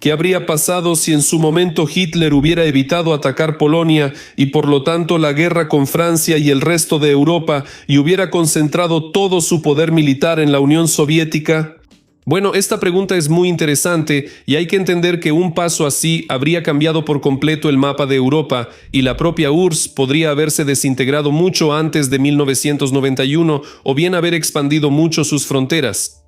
¿Qué habría pasado si en su momento Hitler hubiera evitado atacar Polonia y por lo tanto la guerra con Francia y el resto de Europa y hubiera concentrado todo su poder militar en la Unión Soviética? Bueno, esta pregunta es muy interesante y hay que entender que un paso así habría cambiado por completo el mapa de Europa y la propia URSS podría haberse desintegrado mucho antes de 1991 o bien haber expandido mucho sus fronteras.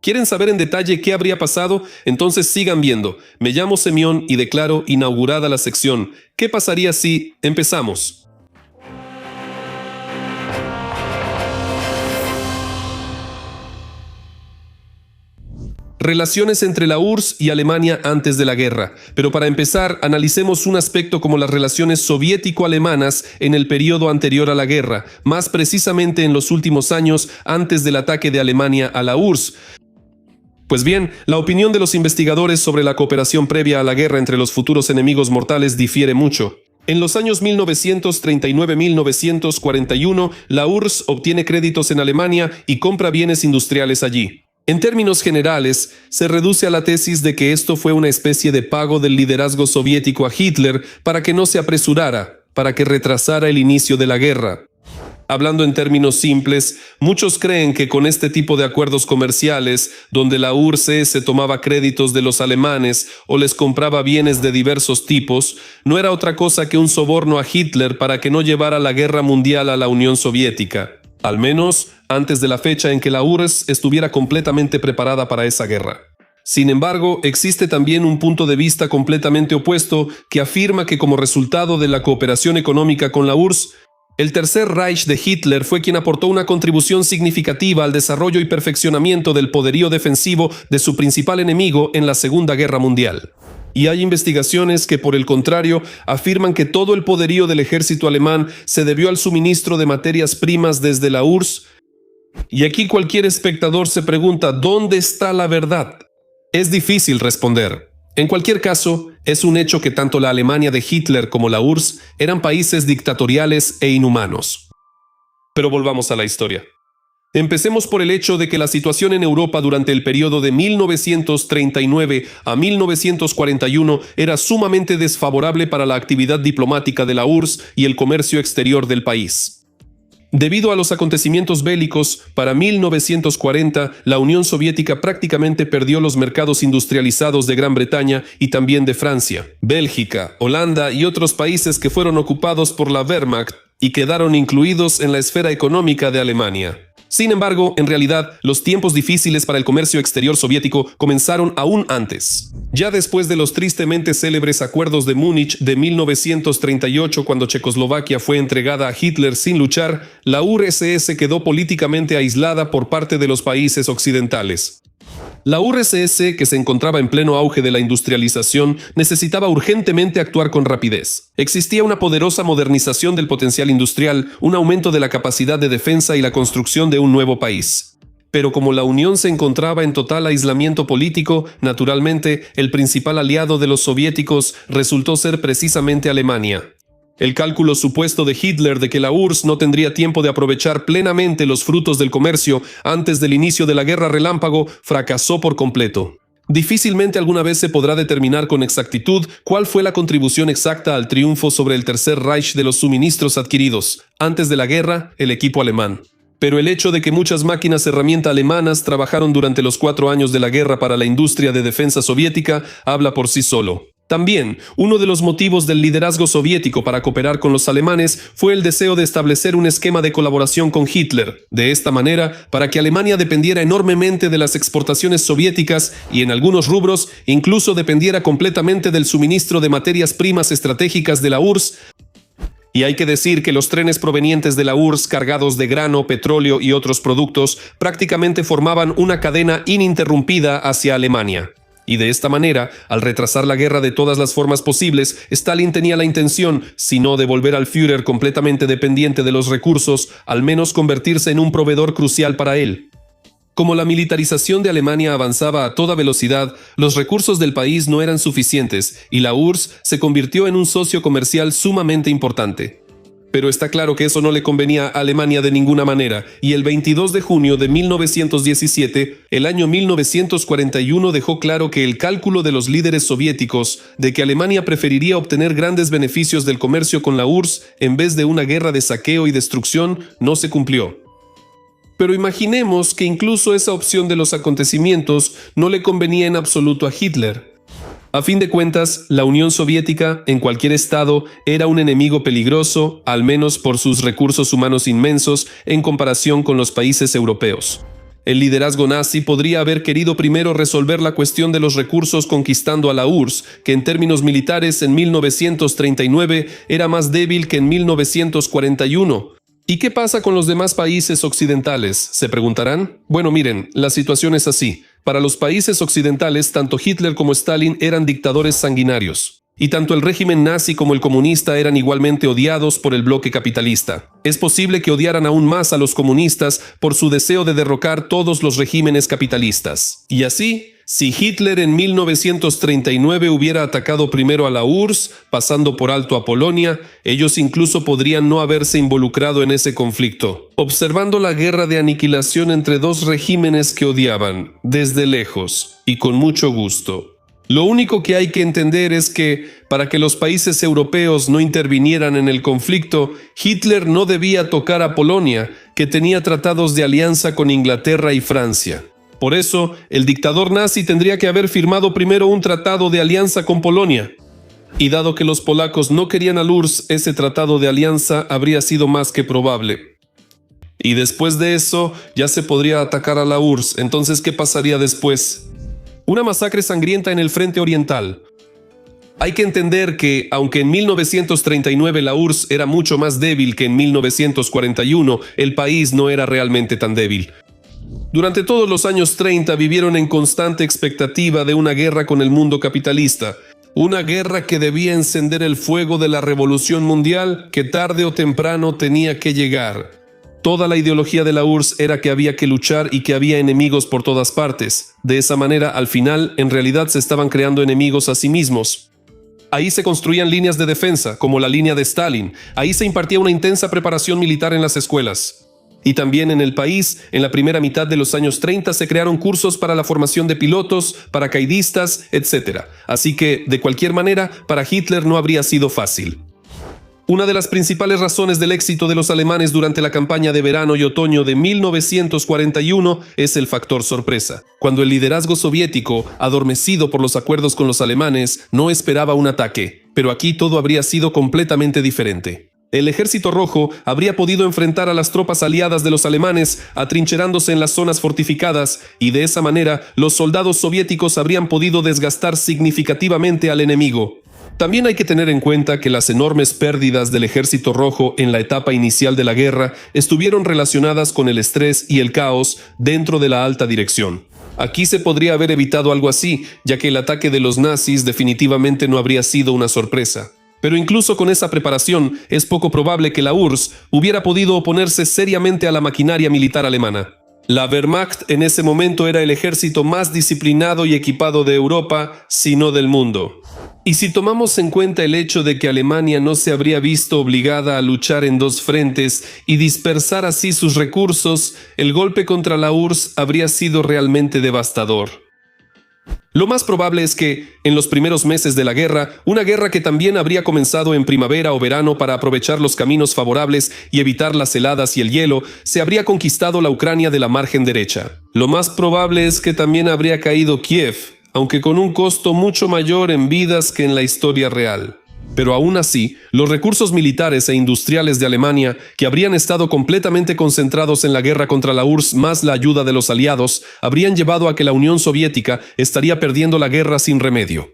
¿Quieren saber en detalle qué habría pasado? Entonces sigan viendo. Me llamo Semyon y declaro inaugurada la sección. ¿Qué pasaría si empezamos? Relaciones entre la URSS y Alemania antes de la guerra. Pero para empezar, analicemos un aspecto como las relaciones soviético-alemanas en el periodo anterior a la guerra, más precisamente en los últimos años antes del ataque de Alemania a la URSS. Pues bien, la opinión de los investigadores sobre la cooperación previa a la guerra entre los futuros enemigos mortales difiere mucho. En los años 1939-1941, la URSS obtiene créditos en Alemania y compra bienes industriales allí. En términos generales, se reduce a la tesis de que esto fue una especie de pago del liderazgo soviético a Hitler para que no se apresurara, para que retrasara el inicio de la guerra. Hablando en términos simples, muchos creen que con este tipo de acuerdos comerciales, donde la URSS tomaba créditos de los alemanes o les compraba bienes de diversos tipos, no era otra cosa que un soborno a Hitler para que no llevara la guerra mundial a la Unión Soviética, al menos antes de la fecha en que la URSS estuviera completamente preparada para esa guerra. Sin embargo, existe también un punto de vista completamente opuesto que afirma que como resultado de la cooperación económica con la URSS, el Tercer Reich de Hitler fue quien aportó una contribución significativa al desarrollo y perfeccionamiento del poderío defensivo de su principal enemigo en la Segunda Guerra Mundial. Y hay investigaciones que, por el contrario, afirman que todo el poderío del ejército alemán se debió al suministro de materias primas desde la URSS. Y aquí cualquier espectador se pregunta, ¿dónde está la verdad? Es difícil responder. En cualquier caso, es un hecho que tanto la Alemania de Hitler como la URSS eran países dictatoriales e inhumanos. Pero volvamos a la historia. Empecemos por el hecho de que la situación en Europa durante el periodo de 1939 a 1941 era sumamente desfavorable para la actividad diplomática de la URSS y el comercio exterior del país. Debido a los acontecimientos bélicos, para 1940 la Unión Soviética prácticamente perdió los mercados industrializados de Gran Bretaña y también de Francia, Bélgica, Holanda y otros países que fueron ocupados por la Wehrmacht y quedaron incluidos en la esfera económica de Alemania. Sin embargo, en realidad, los tiempos difíciles para el comercio exterior soviético comenzaron aún antes. Ya después de los tristemente célebres acuerdos de Múnich de 1938, cuando Checoslovaquia fue entregada a Hitler sin luchar, la URSS quedó políticamente aislada por parte de los países occidentales. La URSS, que se encontraba en pleno auge de la industrialización, necesitaba urgentemente actuar con rapidez. Existía una poderosa modernización del potencial industrial, un aumento de la capacidad de defensa y la construcción de un nuevo país. Pero como la Unión se encontraba en total aislamiento político, naturalmente, el principal aliado de los soviéticos resultó ser precisamente Alemania. El cálculo supuesto de Hitler de que la URSS no tendría tiempo de aprovechar plenamente los frutos del comercio antes del inicio de la Guerra Relámpago fracasó por completo. Difícilmente alguna vez se podrá determinar con exactitud cuál fue la contribución exacta al triunfo sobre el Tercer Reich de los suministros adquiridos. Antes de la guerra, el equipo alemán. Pero el hecho de que muchas máquinas herramienta alemanas trabajaron durante los 4 años de la guerra para la industria de defensa soviética habla por sí solo. También, uno de los motivos del liderazgo soviético para cooperar con los alemanes fue el deseo de establecer un esquema de colaboración con Hitler. De esta manera, para que Alemania dependiera enormemente de las exportaciones soviéticas y en algunos rubros incluso dependiera completamente del suministro de materias primas estratégicas de la URSS. Y hay que decir que los trenes provenientes de la URSS cargados de grano, petróleo y otros productos prácticamente formaban una cadena ininterrumpida hacia Alemania. Y de esta manera, al retrasar la guerra de todas las formas posibles, Stalin tenía la intención, si no de volver al Führer completamente dependiente de los recursos, al menos convertirse en un proveedor crucial para él. Como la militarización de Alemania avanzaba a toda velocidad, los recursos del país no eran suficientes y la URSS se convirtió en un socio comercial sumamente importante. Pero está claro que eso no le convenía a Alemania de ninguna manera, y el 22 de junio de 1917, el año 1941 dejó claro que el cálculo de los líderes soviéticos de que Alemania preferiría obtener grandes beneficios del comercio con la URSS en vez de una guerra de saqueo y destrucción no se cumplió. Pero imaginemos que incluso esa opción de los acontecimientos no le convenía en absoluto a Hitler. A fin de cuentas, la Unión Soviética, en cualquier estado, era un enemigo peligroso, al menos por sus recursos humanos inmensos en comparación con los países europeos. El liderazgo nazi podría haber querido primero resolver la cuestión de los recursos conquistando a la URSS, que en términos militares en 1939 era más débil que en 1941. ¿Y qué pasa con los demás países occidentales?, se preguntarán. Bueno, miren, la situación es así. Para los países occidentales, tanto Hitler como Stalin eran dictadores sanguinarios. Y tanto el régimen nazi como el comunista eran igualmente odiados por el bloque capitalista. Es posible que odiaran aún más a los comunistas por su deseo de derrocar todos los regímenes capitalistas. Y así, si Hitler en 1939 hubiera atacado primero a la URSS, pasando por alto a Polonia, ellos incluso podrían no haberse involucrado en ese conflicto, observando la guerra de aniquilación entre dos regímenes que odiaban, desde lejos y con mucho gusto. Lo único que hay que entender es que, para que los países europeos no intervinieran en el conflicto, Hitler no debía tocar a Polonia, que tenía tratados de alianza con Inglaterra y Francia. Por eso, el dictador nazi tendría que haber firmado primero un tratado de alianza con Polonia. Y dado que los polacos no querían al URSS, ese tratado de alianza habría sido más que probable. Y después de eso, ya se podría atacar a la URSS. Entonces, ¿qué pasaría después? Una masacre sangrienta en el frente oriental. Hay que entender que, aunque en 1939 la URSS era mucho más débil que en 1941, el país no era realmente tan débil. Durante todos los años 30 vivieron en constante expectativa de una guerra con el mundo capitalista, una guerra que debía encender el fuego de la revolución mundial que tarde o temprano tenía que llegar. Toda la ideología de la URSS era que había que luchar y que había enemigos por todas partes. De esa manera, al final, en realidad se estaban creando enemigos a sí mismos. Ahí se construían líneas de defensa, como la línea de Stalin. Ahí se impartía una intensa preparación militar en las escuelas. Y también en el país, en la primera mitad de los años 30, se crearon cursos para la formación de pilotos, paracaidistas, etc. Así que, de cualquier manera, para Hitler no habría sido fácil. Una de las principales razones del éxito de los alemanes durante la campaña de verano y otoño de 1941 es el factor sorpresa, cuando el liderazgo soviético, adormecido por los acuerdos con los alemanes, no esperaba un ataque, pero aquí todo habría sido completamente diferente. El Ejército Rojo habría podido enfrentar a las tropas aliadas de los alemanes atrincherándose en las zonas fortificadas y de esa manera los soldados soviéticos habrían podido desgastar significativamente al enemigo. También hay que tener en cuenta que las enormes pérdidas del Ejército Rojo en la etapa inicial de la guerra estuvieron relacionadas con el estrés y el caos dentro de la alta dirección. Aquí se podría haber evitado algo así, ya que el ataque de los nazis definitivamente no habría sido una sorpresa. Pero incluso con esa preparación, es poco probable que la URSS hubiera podido oponerse seriamente a la maquinaria militar alemana. La Wehrmacht en ese momento era el ejército más disciplinado y equipado de Europa, si no del mundo. Y si tomamos en cuenta el hecho de que Alemania no se habría visto obligada a luchar en dos frentes y dispersar así sus recursos, el golpe contra la URSS habría sido realmente devastador. Lo más probable es que, en los primeros meses de la guerra, una guerra que también habría comenzado en primavera o verano para aprovechar los caminos favorables y evitar las heladas y el hielo, se habría conquistado la Ucrania de la margen derecha. Lo más probable es que también habría caído Kiev, aunque con un costo mucho mayor en vidas que en la historia real. Pero aún así, los recursos militares e industriales de Alemania, que habrían estado completamente concentrados en la guerra contra la URSS más la ayuda de los aliados, habrían llevado a que la Unión Soviética estaría perdiendo la guerra sin remedio.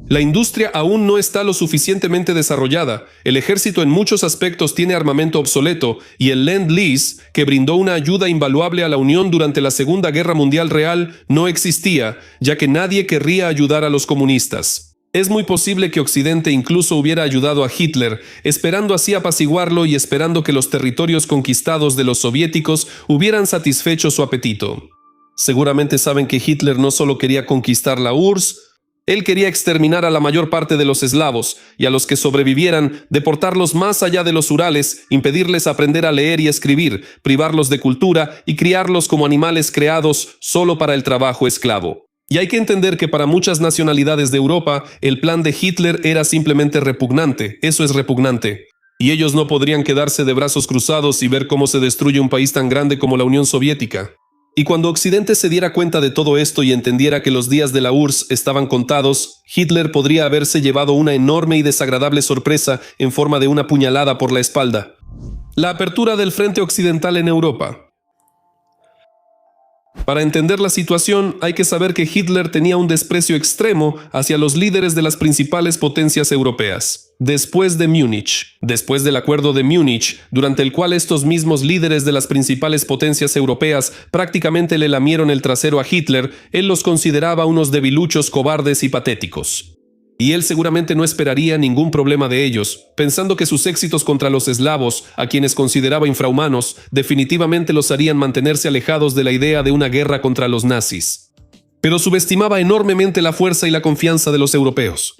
La industria aún no está lo suficientemente desarrollada, el ejército en muchos aspectos tiene armamento obsoleto y el Lend-Lease, que brindó una ayuda invaluable a la Unión durante la Segunda Guerra Mundial real, no existía, ya que nadie querría ayudar a los comunistas. Es muy posible que Occidente incluso hubiera ayudado a Hitler, esperando así apaciguarlo y esperando que los territorios conquistados de los soviéticos hubieran satisfecho su apetito. Seguramente saben que Hitler no solo quería conquistar la URSS, Él quería exterminar a la mayor parte de los eslavos, y a los que sobrevivieran, deportarlos más allá de los Urales, impedirles aprender a leer y escribir, privarlos de cultura y criarlos como animales creados solo para el trabajo esclavo. Y hay que entender que para muchas nacionalidades de Europa, el plan de Hitler era simplemente repugnante, eso es repugnante. Y ellos no podrían quedarse de brazos cruzados y ver cómo se destruye un país tan grande como la Unión Soviética. Y cuando Occidente se diera cuenta de todo esto y entendiera que los días de la URSS estaban contados, Hitler podría haberse llevado una enorme y desagradable sorpresa en forma de una puñalada por la espalda. La apertura del frente occidental en Europa. Para entender la situación, hay que saber que Hitler tenía un desprecio extremo hacia los líderes de las principales potencias europeas. Después de Múnich, después del Acuerdo de Múnich, durante el cual estos mismos líderes de las principales potencias europeas prácticamente le lamieron el trasero a Hitler, él los consideraba unos debiluchos cobardes y patéticos. Y él seguramente no esperaría ningún problema de ellos, pensando que sus éxitos contra los eslavos, a quienes consideraba infrahumanos, definitivamente los harían mantenerse alejados de la idea de una guerra contra los nazis. Pero subestimaba enormemente la fuerza y la confianza de los europeos.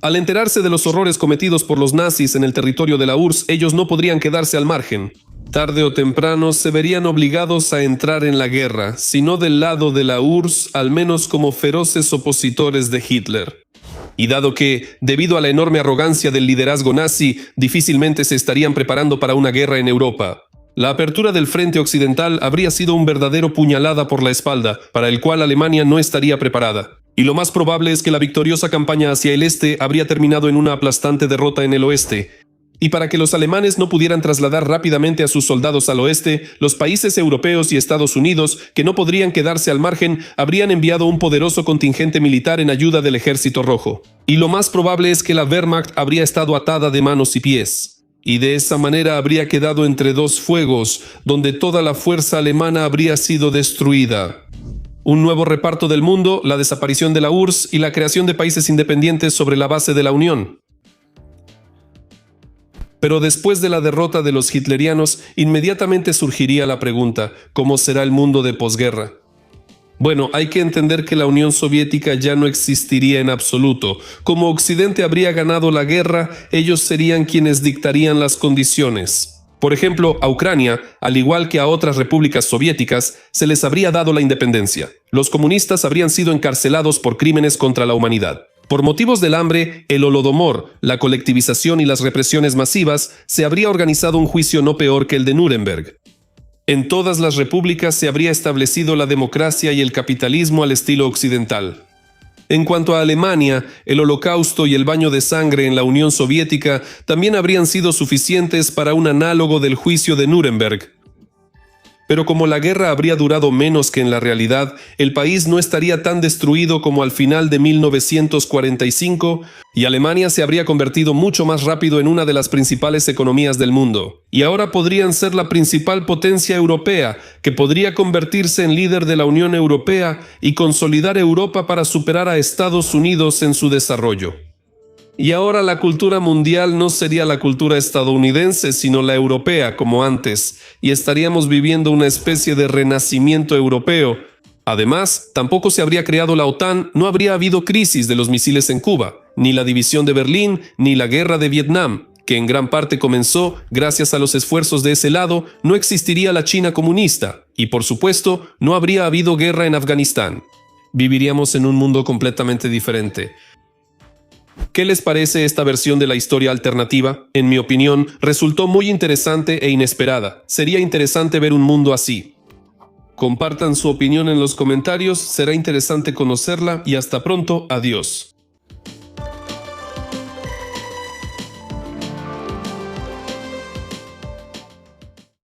Al enterarse de los horrores cometidos por los nazis en el territorio de la URSS, ellos no podrían quedarse al margen. Tarde o temprano se verían obligados a entrar en la guerra, si no del lado de la URSS, al menos como feroces opositores de Hitler. Y dado que, debido a la enorme arrogancia del liderazgo nazi, difícilmente se estarían preparando para una guerra en Europa, la apertura del frente occidental habría sido un verdadero puñalada por la espalda, para el cual Alemania no estaría preparada. Y lo más probable es que la victoriosa campaña hacia el este habría terminado en una aplastante derrota en el oeste. Y para que los alemanes no pudieran trasladar rápidamente a sus soldados al oeste, los países europeos y Estados Unidos, que no podrían quedarse al margen, habrían enviado un poderoso contingente militar en ayuda del Ejército Rojo. Y lo más probable es que la Wehrmacht habría estado atada de manos y pies. Y de esa manera habría quedado entre dos fuegos, donde toda la fuerza alemana habría sido destruida. Un nuevo reparto del mundo, la desaparición de la URSS y la creación de países independientes sobre la base de la Unión. Pero después de la derrota de los hitlerianos, inmediatamente surgiría la pregunta, ¿cómo será el mundo de posguerra? Bueno, hay que entender que la Unión Soviética ya no existiría en absoluto. Como Occidente habría ganado la guerra, ellos serían quienes dictarían las condiciones. Por ejemplo, a Ucrania, al igual que a otras repúblicas soviéticas, se les habría dado la independencia. Los comunistas habrían sido encarcelados por crímenes contra la humanidad. Por motivos del hambre, el Holodomor, la colectivización y las represiones masivas, se habría organizado un juicio no peor que el de Nuremberg. En todas las repúblicas se habría establecido la democracia y el capitalismo al estilo occidental. En cuanto a Alemania, el Holocausto y el baño de sangre en la Unión Soviética también habrían sido suficientes para un análogo del juicio de Nuremberg. Pero como la guerra habría durado menos que en la realidad, el país no estaría tan destruido como al final de 1945 y Alemania se habría convertido mucho más rápido en una de las principales economías del mundo. Y ahora podrían ser la principal potencia europea, que podría convertirse en líder de la Unión Europea y consolidar Europa para superar a Estados Unidos en su desarrollo. Y ahora la cultura mundial no sería la cultura estadounidense, sino la europea, como antes, y estaríamos viviendo una especie de renacimiento europeo. Además, tampoco se habría creado la OTAN, no habría habido crisis de los misiles en Cuba, ni la división de Berlín, ni la guerra de Vietnam, que en gran parte comenzó gracias a los esfuerzos de ese lado, no existiría la China comunista, y por supuesto, no habría habido guerra en Afganistán. Viviríamos en un mundo completamente diferente. ¿Qué les parece esta versión de la historia alternativa? En mi opinión, resultó muy interesante e inesperada. Sería interesante ver un mundo así. Compartan su opinión en los comentarios, será interesante conocerla y hasta pronto, adiós.